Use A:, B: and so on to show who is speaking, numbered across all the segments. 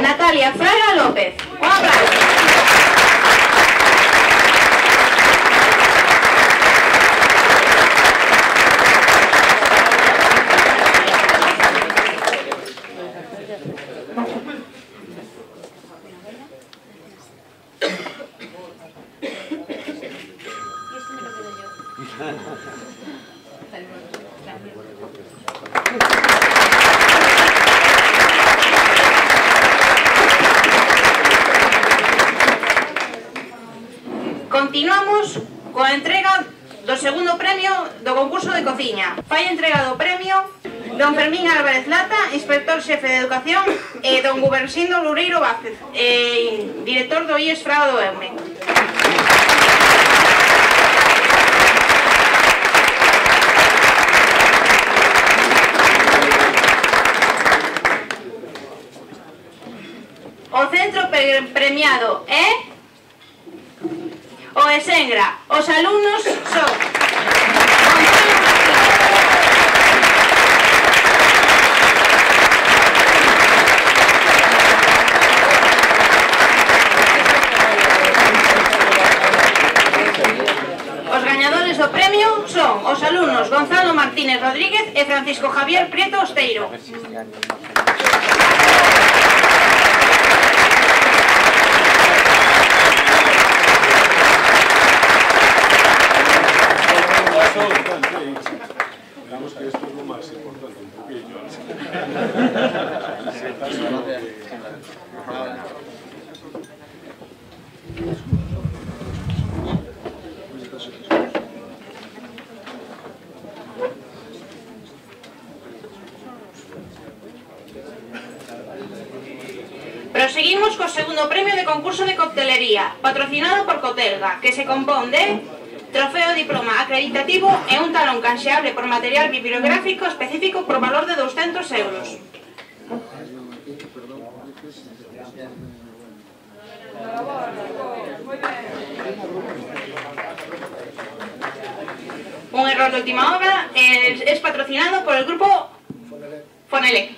A: Natalia Fraga López. Un aplauso. Continuamos coa entrega do segundo premio do concurso de cociña. Fai entrega do premio don Fermín Álvarez Lata, inspector xefe de educación, e don Gubersindo Loureiro Vázquez, director do IES Fraga do Eume. O centro premiado é o Esengra. Os alumnos son os gañadores do premio son os alumnos Gonzalo Martínez Rodríguez e Francisco Javier Prieto Osteiro.
B: Digamos que esto es lo más importante, un poquillo.
A: Proseguimos co segundo premio de concurso de coctelería, patrocinado por Cotelga, que se compón de trofeo diploma acreditativo e un talón canxeable por material bibliográfico específico por valor de 200 euros. Un error de última hora, es patrocinado por el grupo Fonelec.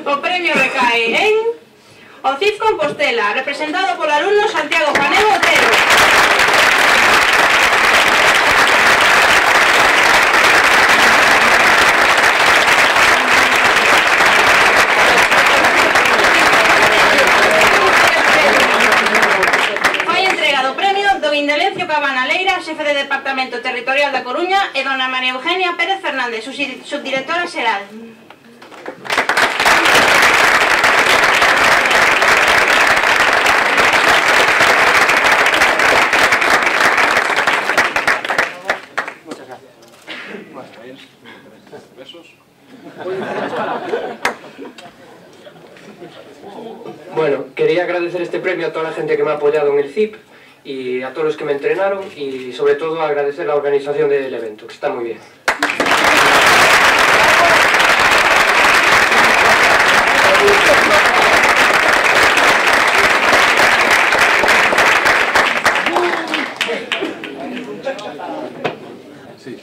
A: O premio recae en o CIF Compostela, representado polo alumno Santiago Panelo Otero. Indelencio Cabana Leira, xefe de Departamento Territorial da Coruña, e dona María Eugenia Pérez Fernández, subdirectora xeral.
C: Bueno, quería agradecer este premio a toda la gente que me ha apoyado en el CIP y a todos los que me entrenaron y sobre todo agradecer la organización del evento, que está muy bien.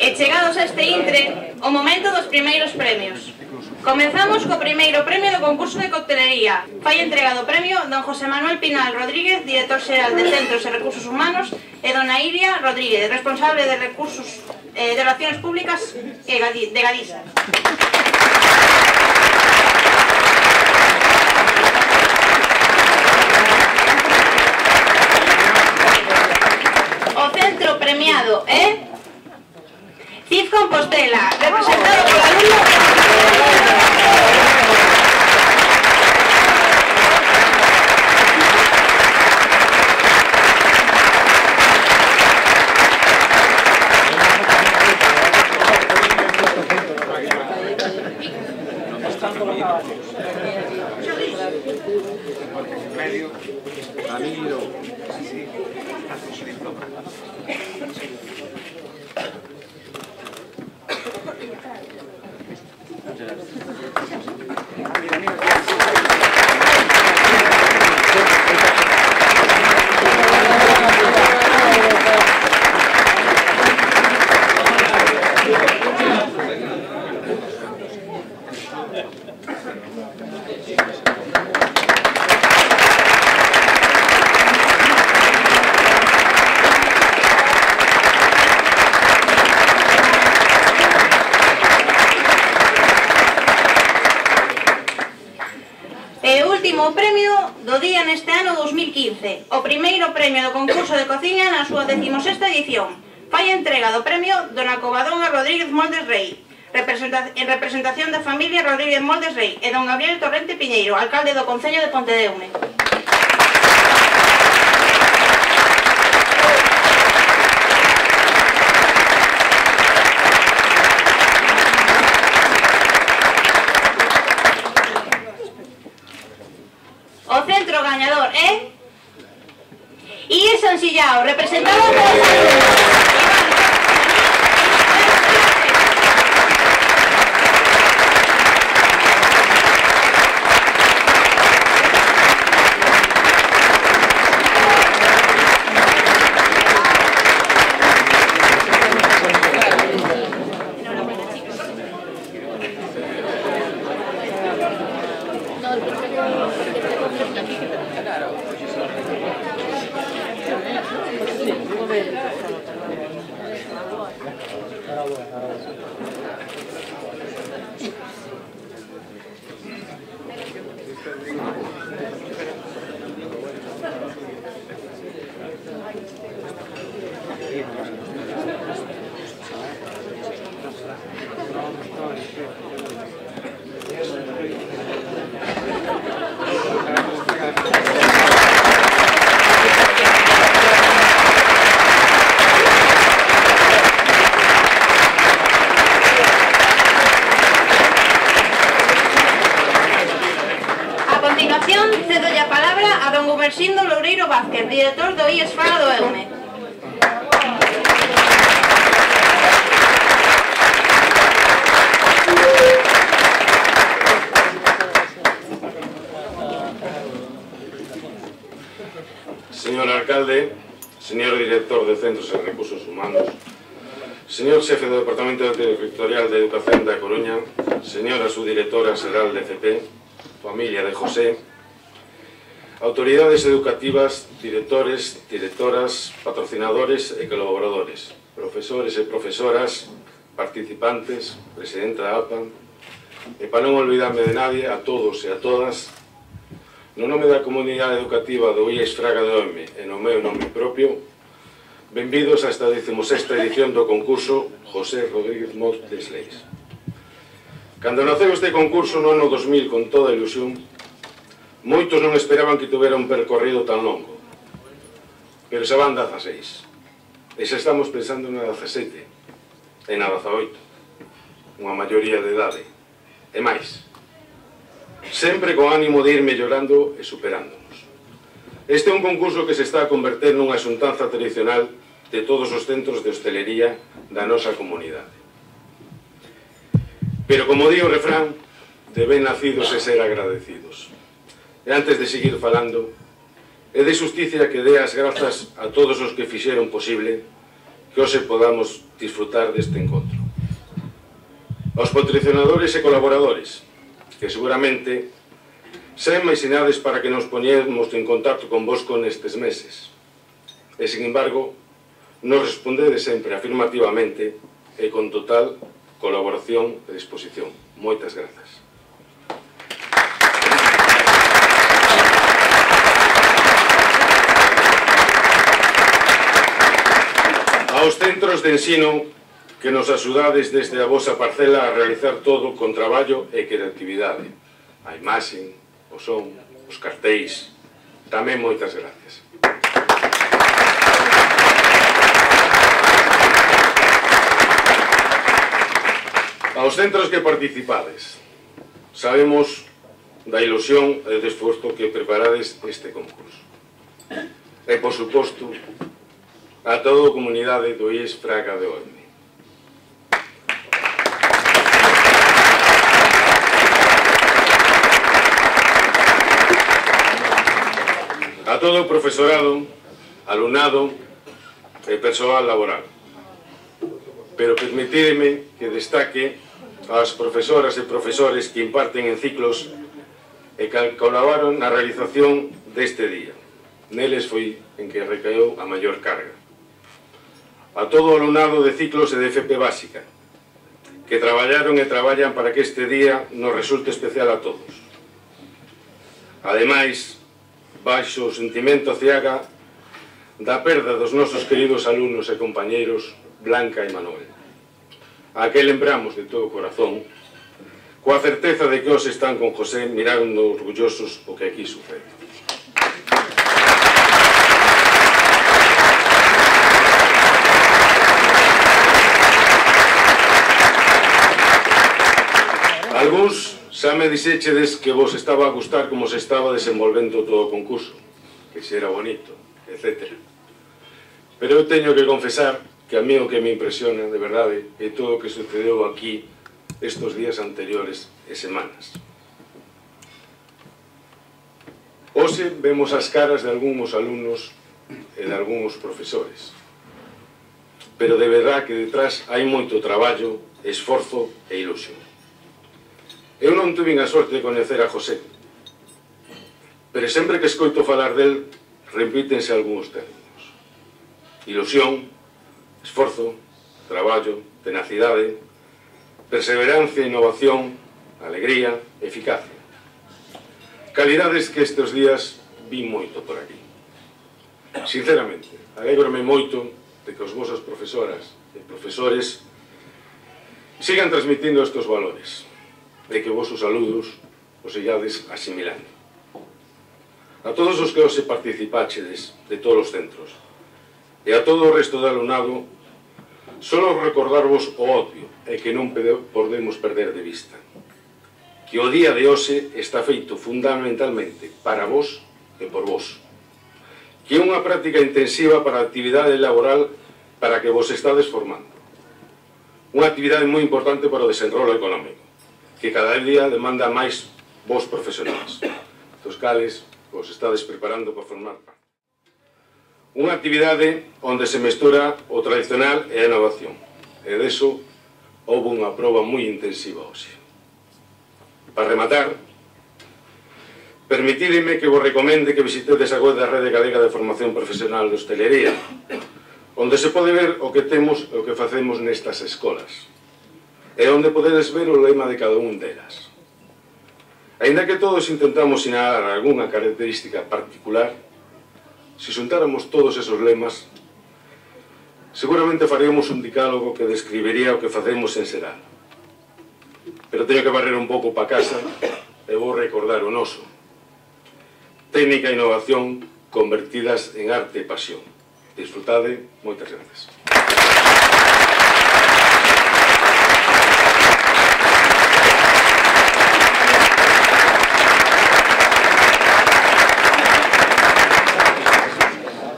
A: E chegados a este intre, o momento dos primeiros premios. Comenzamos co primeiro premio do concurso de coctelería. Fai entrega do premio don José Manuel Pinal Rodríguez, director xeral de Centros e Recursos Humanos, e dona Iria Rodríguez, responsable de Recursos de Relaciones Públicas de Galiza. O centro premiado é CIF Compostela, representado por alumno. O premio do día neste ano 2015, o primeiro premio do concurso de cociña na súa 16ª edición. fai entrega do premio dona Covadonga Rodríguez Moldes Rey, en representación da familia Rodríguez Moldes Rey, e don Gabriel Torrente Piñeiro, alcalde do Concello de Pontedeume. O centro gañador é IES San Sillao, representado polos alumnos. Cedo a palabra a don Gumersindo Loureiro Vázquez, director do IES Fraga do Eume.
D: Señor alcalde, señor director de Centros e Recursos Humanos, señor xefe do Departamento Territorial de Educación da Coruña, señora subdirectora xeral de FP, familia de José, autoridades educativas, directores, directoras, patrocinadores e colaboradores, profesores e profesoras, participantes, presidenta da APA, e para non olvidarme de nadie, a todos e a todas, no nome da comunidade educativa do IES Fraga do Eume e no meu nome propio, benvidos a esta 16ª edición do concurso José Rodríguez Moldes Rey. Cando naceu este concurso no ano 2000 con toda a ilusión, moitos non esperaban que tuvera un percorrido tan longo, pero xa van 16, e xa estamos pensando na 17, e na 18, unha maioría de idade, e máis, sempre con ánimo de ir mellorando e superándonos. Este é un concurso que se está a converter nunha xuntanza tradicional de todos os centros de hostelería da nosa comunidade. Pero como di o refrán, de ben nacidos e ser agradecidos. E antes de seguir falando, é de xusticia que dé as grazas a todos os que fixeron posible que hoxe podamos disfrutar deste encontro. Aos patrocinadores e colaboradores, que seguramente sen máis sinades para que nos poñemos en contacto con vosco nestes meses. E, sin embargo, nos respondedes sempre afirmativamente e con total colaboración e disposición. Moitas grazas. Aos centros de ensino que nos axudades desde a vosa parcela a realizar todo con traballo e creatividade. A imaxe, o son, os cartéis, tamén moitas gracias. Aos centros que participades, sabemos da ilusión e do esforzo que preparades este concurso. E, por suposto, a toda a comunidade do IES Fraga de Eume. A todo o profesorado, alumnado e persoal laboral. Pero permitideme que destaque ás profesoras e profesores que imparten en ciclos e que colaboraron na realización deste día. Neles foi en que recaeu a maior carga. A todo o alumnado de ciclos e de FP básica, que traballaron e traballan para que este día nos resulte especial a todos. Ademais, baixo o sentimento ceaga da perda dos nosos queridos alumnos e compañeiros, Blanca e Manuel. A que lembramos de todo o corazón, coa certeza de que os están con José mirando orgullosos o que aquí sucede. Algúns xa me dixéchedes que vos estaba a gustar como se estaba desenvolvendo todo o concurso, que se era bonito, etc. Pero eu teño que confesar que a mí o que me impresiona, de verdade, é todo o que sucedeu aquí estos días anteriores e semanas. Hoxe vemos as caras de algúns alumnos e de algúns profesores, pero de verdade que detrás hai moito traballo, esforzo e ilusión. Eu non tuve a sorte de coñecer a José, pero sempre que escoito falar del, repítense algúns términos. Ilusión, esforzo, traballo, tenacidade, perseverancia, innovación, alegría, eficacia. Calidades que estes días vi moito por aquí. Sinceramente, alégrome moito de que os vosos profesoras e profesores sigan transmitindo estes valores, de que vosos saludos os illades asimilando. A todos os que os participáchedes de todos os centros e a todo o resto do alumnado, só recordarvos o obvio e que non podemos perder de vista, que o día de hoxe está feito fundamentalmente para vos e por vos, que é unha práctica intensiva para a actividade laboral para que vos estades formando, unha actividade moi importante para o desenrolo económico, que cada día demanda máis vos profesionais, dos cales vos estades preparando para formar parte. Unha actividade onde se mestura o tradicional e a innovación, e deso houve unha proba moi intensiva hoxe. Para rematar, permitídeme que vos recomende que visitedes a web da Rede Galega de Formación Profesional de Hostelería, onde se pode ver o que temos e o que facemos nestas escolas, e onde podedes ver o lema de cada un delas. Aínda que todos intentamos sinalar algunha característica particular, se xuntáramos todos esos lemas, seguramente faríamos un dicálogo que describiría o que facemos en xeral. Pero teño que barrer un pouco pa casa e vou recordar o noso. Técnica e innovación convertidas en arte e pasión. Disfrutade, moitas gracias.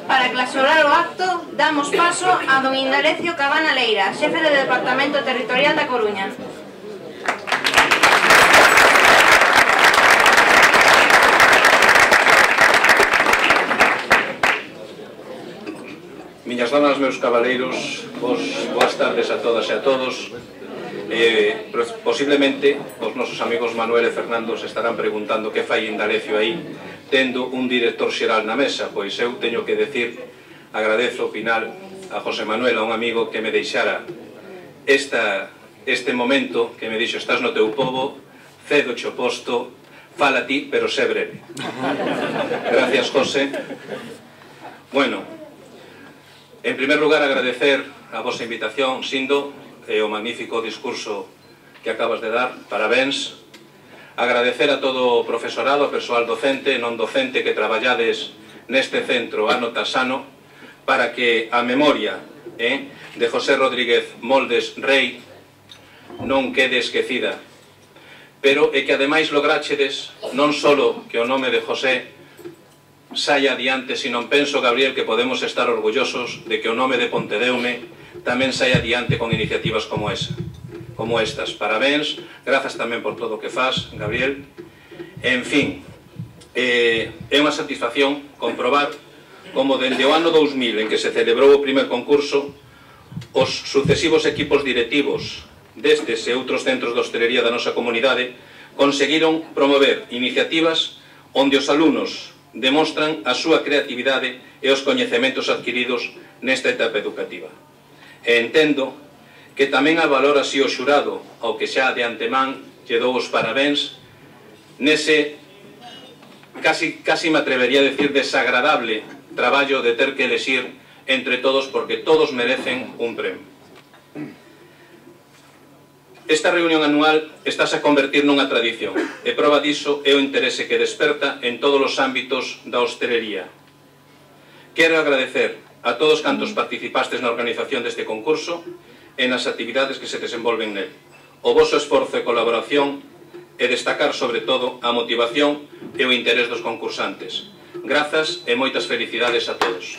A: Para clausurar o acto, damos paso a don Indalecio Cabana Leira, xefe do Departamento Territorial da Coruña.
E: Miñas damas, meus cabaleiros, boas tardes a todas e a todos. Posiblemente os nosos amigos Manuel e Fernando se estarán preguntando que fai Indalecio aí, tendo un director xeral na mesa. Pois eu teño que decir, agradezo ao final a José Manuel, a un amigo que me deixara este momento, que me dixo: estás no teu pobo, cedo cho posto, fala ti, pero sé breve. Gracias, José. Bueno, en primer lugar, agradecer a vosa invitación, Sindo, e o magnífico discurso que acabas de dar. Parabéns. Agradecer a todo o profesorado, a persoal docente e non docente que traballades neste centro ano tras ano para que a memoria de José Rodríguez Moldes Rei non quede esquecida, pero é que ademais lograchedes non só que o nome de José saia adiante, sino penso, Gabriel, que podemos estar orgullosos de que o nome de Pontedeume tamén saia adiante con iniciativas como estas. Parabéns, grazas tamén por todo o que faz, Gabriel. En fin, é unha satisfacción comprobar como dende o ano 2000 en que se celebrou o primer concurso, os sucesivos equipos directivos destes e outros centros de hostelería da nosa comunidade conseguiron promover iniciativas onde os alumnos demostran a súa creatividade e os coñecementos adquiridos nesta etapa educativa. E entendo que tamén a valor así o xurado, ao que xa de antemán lle dou os parabéns, nese, casi me atrevería a decir, desagradable traballo de ter que elexir entre todos, porque todos merecen un premio. Esta reunión anual estáse a convertir nunha tradición e proba diso é o interese que desperta en todos os ámbitos da hostelería. Quero agradecer a todos cantos participastes na organización deste concurso e nas actividades que se desenvolven nel. O voso esforzo e colaboración e destacar sobre todo a motivación e o interés dos concursantes. Grazas e moitas felicidades a todos.